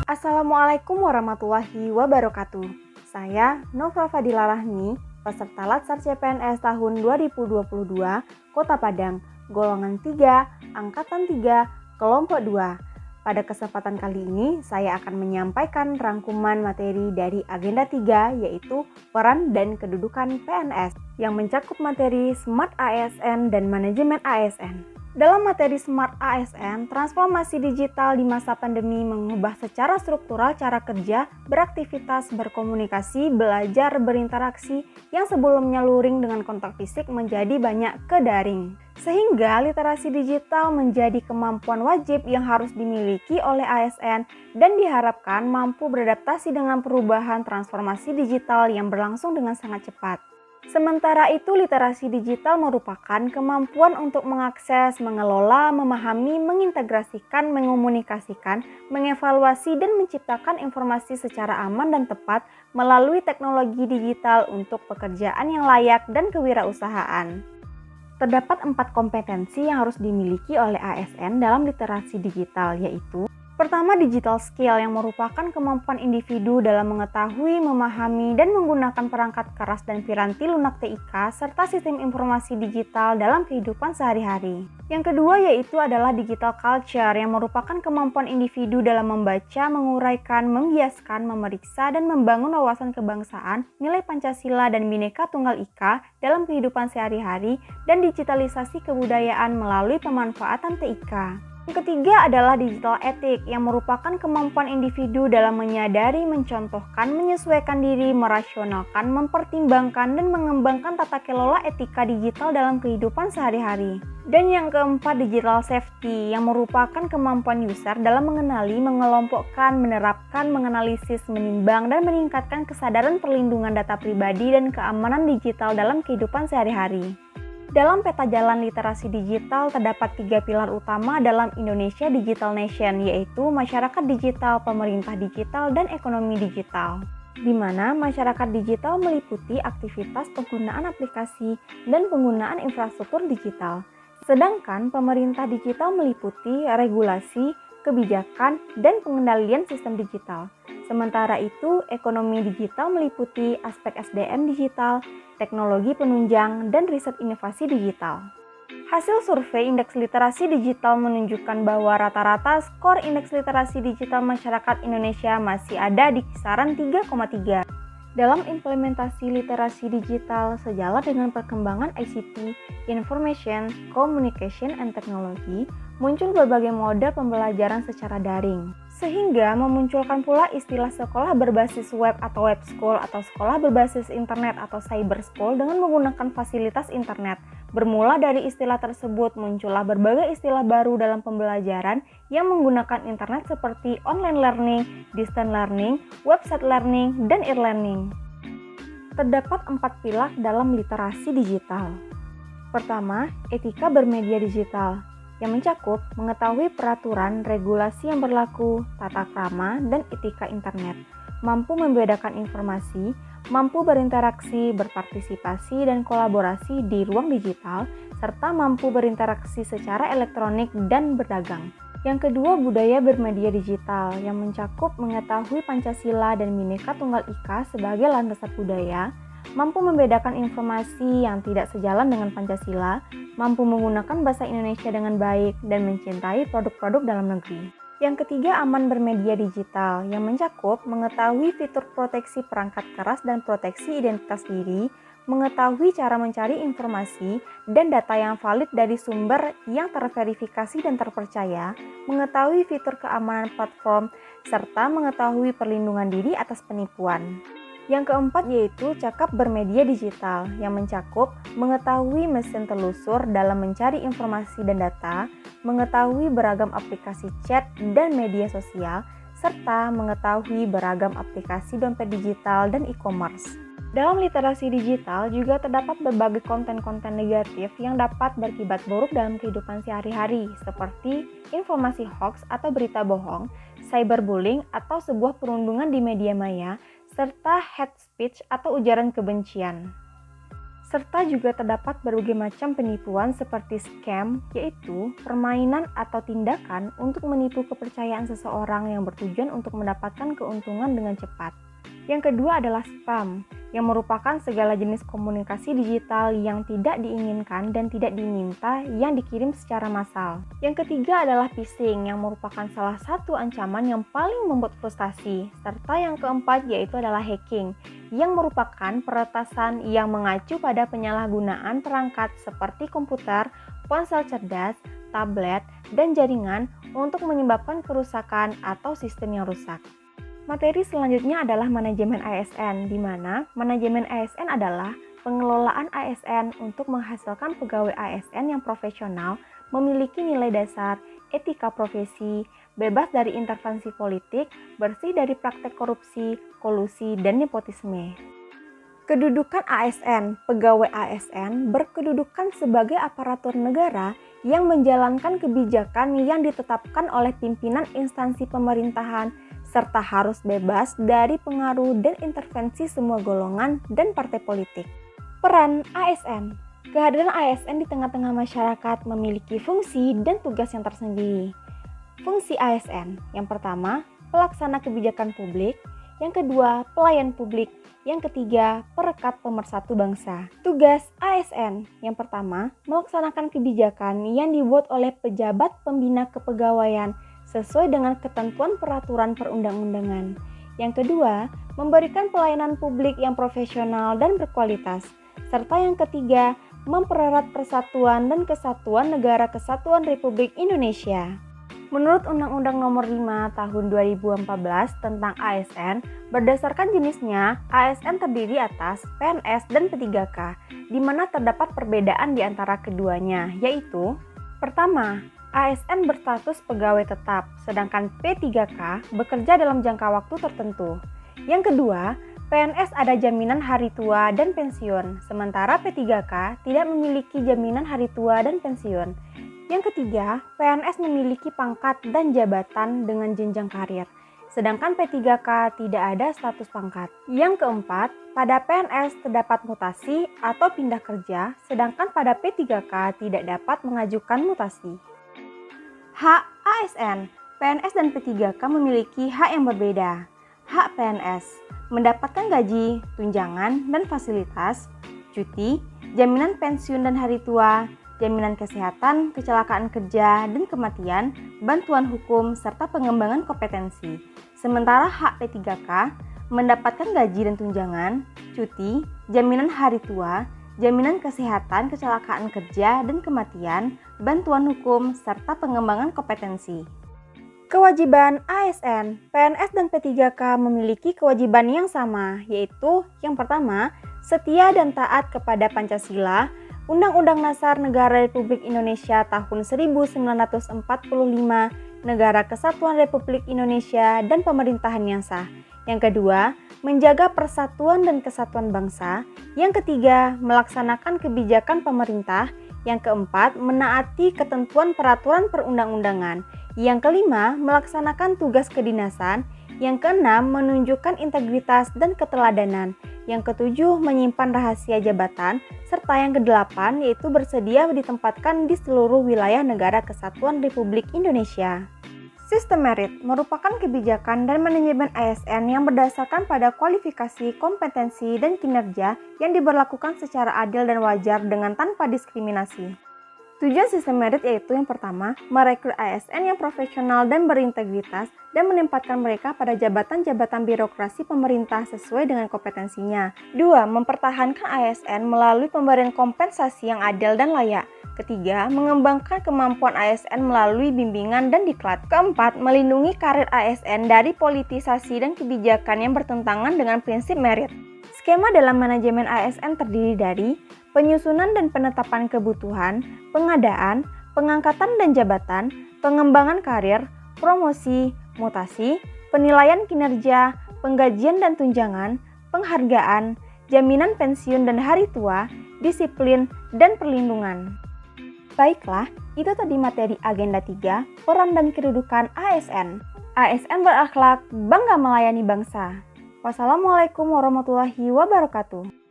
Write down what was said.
Assalamualaikum warahmatullahi wabarakatuh. Saya Nova Fadila Rahmi, peserta Latsar CPNS tahun 2022, Kota Padang, golongan 3, angkatan 3, kelompok 2. Pada kesempatan kali ini, saya akan menyampaikan rangkuman materi dari agenda 3, yaitu peran dan kedudukan PNS, yang mencakup materi Smart ASN dan Manajemen ASN. Dalam materi Smart ASN, transformasi digital di masa pandemi mengubah secara struktural cara kerja, beraktivitas, berkomunikasi, belajar, berinteraksi yang sebelumnya luring dengan kontak fisik menjadi banyak ke daring. Sehingga literasi digital menjadi kemampuan wajib yang harus dimiliki oleh ASN dan diharapkan mampu beradaptasi dengan perubahan transformasi digital yang berlangsung dengan sangat cepat. Sementara itu, literasi digital merupakan kemampuan untuk mengakses, mengelola, memahami, mengintegrasikan, mengomunikasikan, mengevaluasi, dan menciptakan informasi secara aman dan tepat melalui teknologi digital untuk pekerjaan yang layak dan kewirausahaan. Terdapat 4 kompetensi yang harus dimiliki oleh ASN dalam literasi digital, yaitu: pertama, digital skill yang merupakan kemampuan individu dalam mengetahui, memahami, dan menggunakan perangkat keras dan piranti lunak TIK serta sistem informasi digital dalam kehidupan sehari-hari. Yang kedua yaitu adalah digital culture yang merupakan kemampuan individu dalam membaca, menguraikan, membiaskan, memeriksa, dan membangun wawasan kebangsaan, nilai Pancasila dan Bhinneka Tunggal Ika dalam kehidupan sehari-hari, dan digitalisasi kebudayaan melalui pemanfaatan TIK. Yang ketiga adalah digital etik yang merupakan kemampuan individu dalam menyadari, mencontohkan, menyesuaikan diri, merasionalkan, mempertimbangkan, dan mengembangkan tata kelola etika digital dalam kehidupan sehari-hari. Dan yang keempat, digital safety yang merupakan kemampuan user dalam mengenali, mengelompokkan, menerapkan, menganalisis, menimbang, dan meningkatkan kesadaran perlindungan data pribadi dan keamanan digital dalam kehidupan sehari-hari. Dalam peta jalan literasi digital terdapat 3 pilar utama dalam Indonesia Digital Nation, yaitu masyarakat digital, pemerintah digital, dan ekonomi digital. Di mana masyarakat digital meliputi aktivitas penggunaan aplikasi dan penggunaan infrastruktur digital. Sedangkan pemerintah digital meliputi regulasi, kebijakan, dan pengendalian sistem digital. Sementara itu, ekonomi digital meliputi aspek SDM digital, teknologi penunjang, dan riset inovasi digital. Hasil survei Indeks Literasi Digital menunjukkan bahwa rata-rata skor Indeks Literasi Digital Masyarakat Indonesia masih ada di kisaran 3,3. Dalam implementasi literasi digital sejalan dengan perkembangan ICT, Information, Communication, and Technology, muncul berbagai model pembelajaran secara daring, sehingga memunculkan pula istilah sekolah berbasis web atau web school atau sekolah berbasis internet atau cyber school dengan menggunakan fasilitas internet. Bermula dari istilah tersebut, muncullah berbagai istilah baru dalam pembelajaran yang menggunakan internet seperti online learning, distance learning, website learning, dan e-learning. Terdapat 4 pilar dalam literasi digital. Pertama, etika bermedia digital, yang mencakup mengetahui peraturan, regulasi yang berlaku, tata krama, dan etika internet, mampu membedakan informasi, mampu berinteraksi, berpartisipasi, dan kolaborasi di ruang digital, serta mampu berinteraksi secara elektronik dan berdagang. Yang kedua, budaya bermedia digital, yang mencakup mengetahui Pancasila dan Bhinneka Tunggal Ika sebagai landasan budaya, mampu membedakan informasi yang tidak sejalan dengan Pancasila, mampu menggunakan bahasa Indonesia dengan baik, dan mencintai produk-produk dalam negeri. Yang ketiga, aman bermedia digital, yang mencakup mengetahui fitur proteksi perangkat keras dan proteksi identitas diri, mengetahui cara mencari informasi dan data yang valid dari sumber yang terverifikasi dan terpercaya, mengetahui fitur keamanan platform, serta mengetahui perlindungan diri atas penipuan. Yang keempat yaitu cakap bermedia digital, yang mencakup mengetahui mesin telusur dalam mencari informasi dan data, mengetahui beragam aplikasi chat dan media sosial, serta mengetahui beragam aplikasi dompet digital dan e-commerce. Dalam literasi digital juga terdapat berbagai konten-konten negatif yang dapat berakibat buruk dalam kehidupan sehari-hari, seperti informasi hoax atau berita bohong, cyberbullying atau sebuah perundungan di media maya, serta hate speech atau ujaran kebencian. serta juga terdapat berbagai macam penipuan seperti scam, yaitu permainan atau tindakan untuk menipu kepercayaan seseorang yang bertujuan untuk mendapatkan keuntungan dengan cepat. Yang kedua adalah spam, yang merupakan segala jenis komunikasi digital yang tidak diinginkan dan tidak diminta yang dikirim secara massal. Yang ketiga adalah phishing, yang merupakan salah satu ancaman yang paling membuat frustasi. Serta yang keempat yaitu adalah hacking, yang merupakan peretasan yang mengacu pada penyalahgunaan perangkat seperti komputer, ponsel cerdas, tablet, dan jaringan untuk menyebabkan kerusakan atau sistem yang rusak. Materi selanjutnya adalah manajemen ASN, di mana manajemen ASN adalah pengelolaan ASN untuk menghasilkan pegawai ASN yang profesional, memiliki nilai dasar, etika profesi, bebas dari intervensi politik, bersih dari praktek korupsi, kolusi, dan nepotisme. Kedudukan ASN, pegawai ASN berkedudukan sebagai aparatur negara yang menjalankan kebijakan yang ditetapkan oleh pimpinan instansi pemerintahan, serta harus bebas dari pengaruh dan intervensi semua golongan dan partai politik. Peran ASN. Kehadiran ASN di tengah-tengah masyarakat memiliki fungsi dan tugas yang tersendiri. Fungsi ASN, yang pertama, pelaksana kebijakan publik, yang kedua, pelayan publik, yang ketiga, perekat pemersatu bangsa. Tugas ASN, yang pertama, melaksanakan kebijakan yang dibuat oleh pejabat pembina kepegawaian sesuai dengan ketentuan peraturan perundang-undangan. Yang kedua, memberikan pelayanan publik yang profesional dan berkualitas. Serta yang ketiga, mempererat persatuan dan kesatuan Negara Kesatuan Republik Indonesia. Menurut Undang-Undang Nomor 5 Tahun 2014 tentang ASN, berdasarkan jenisnya, ASN terdiri atas PNS dan P3K, di mana terdapat perbedaan di antara keduanya, yaitu: pertama, ASN berstatus pegawai tetap, sedangkan P3K bekerja dalam jangka waktu tertentu. Yang kedua, PNS ada jaminan hari tua dan pensiun, sementara P3K tidak memiliki jaminan hari tua dan pensiun. Yang ketiga, PNS memiliki pangkat dan jabatan dengan jenjang karir, sedangkan P3K tidak ada status pangkat. Yang keempat, pada PNS terdapat mutasi atau pindah kerja, sedangkan pada P3K tidak dapat mengajukan mutasi. Hak ASN, PNS dan P3K memiliki hak yang berbeda. Hak PNS, mendapatkan gaji, tunjangan, dan fasilitas, cuti, jaminan pensiun dan hari tua, jaminan kesehatan, kecelakaan kerja, dan kematian, bantuan hukum, serta pengembangan kompetensi. Sementara hak P3K, mendapatkan gaji dan tunjangan, cuti, jaminan hari tua, jaminan kesehatan, kecelakaan kerja, dan kematian, bantuan hukum, serta pengembangan kompetensi. Kewajiban ASN, PNS dan P3K memiliki kewajiban yang sama, yaitu yang pertama, setia dan taat kepada Pancasila, Undang-Undang Dasar Negara Republik Indonesia tahun 1945, Negara Kesatuan Republik Indonesia, dan pemerintahan yang sah. Yang kedua, menjaga persatuan dan kesatuan bangsa. Yang ketiga, melaksanakan kebijakan pemerintah. Yang keempat, menaati ketentuan peraturan perundang-undangan. Yang kelima, melaksanakan tugas kedinasan. Yang keenam, menunjukkan integritas dan keteladanan. Yang ketujuh, menyimpan rahasia jabatan. Serta yang kedelapan, yaitu bersedia ditempatkan di seluruh wilayah Negara Kesatuan Republik Indonesia. Sistem merit merupakan kebijakan dan manajemen ASN yang berdasarkan pada kualifikasi, kompetensi, dan kinerja yang diberlakukan secara adil dan wajar dengan tanpa diskriminasi. Tujuan sistem merit yaitu yang pertama, merekrut ASN yang profesional dan berintegritas dan menempatkan mereka pada jabatan-jabatan birokrasi pemerintah sesuai dengan kompetensinya. 2. Mempertahankan ASN melalui pemberian kompensasi yang adil dan layak. Ketiga, mengembangkan kemampuan ASN melalui bimbingan dan diklat. Keempat, melindungi karir ASN dari politisasi dan kebijakan yang bertentangan dengan prinsip merit. Skema dalam manajemen ASN terdiri dari penyusunan dan penetapan kebutuhan, pengadaan, pengangkatan dan jabatan, pengembangan karir, promosi, mutasi, penilaian kinerja, penggajian dan tunjangan, penghargaan, jaminan pensiun dan hari tua, disiplin, dan perlindungan. Baiklah, itu tadi materi agenda 3, peran dan kedudukan ASN. ASN berakhlak, bangga melayani bangsa. Wassalamualaikum warahmatullahi wabarakatuh.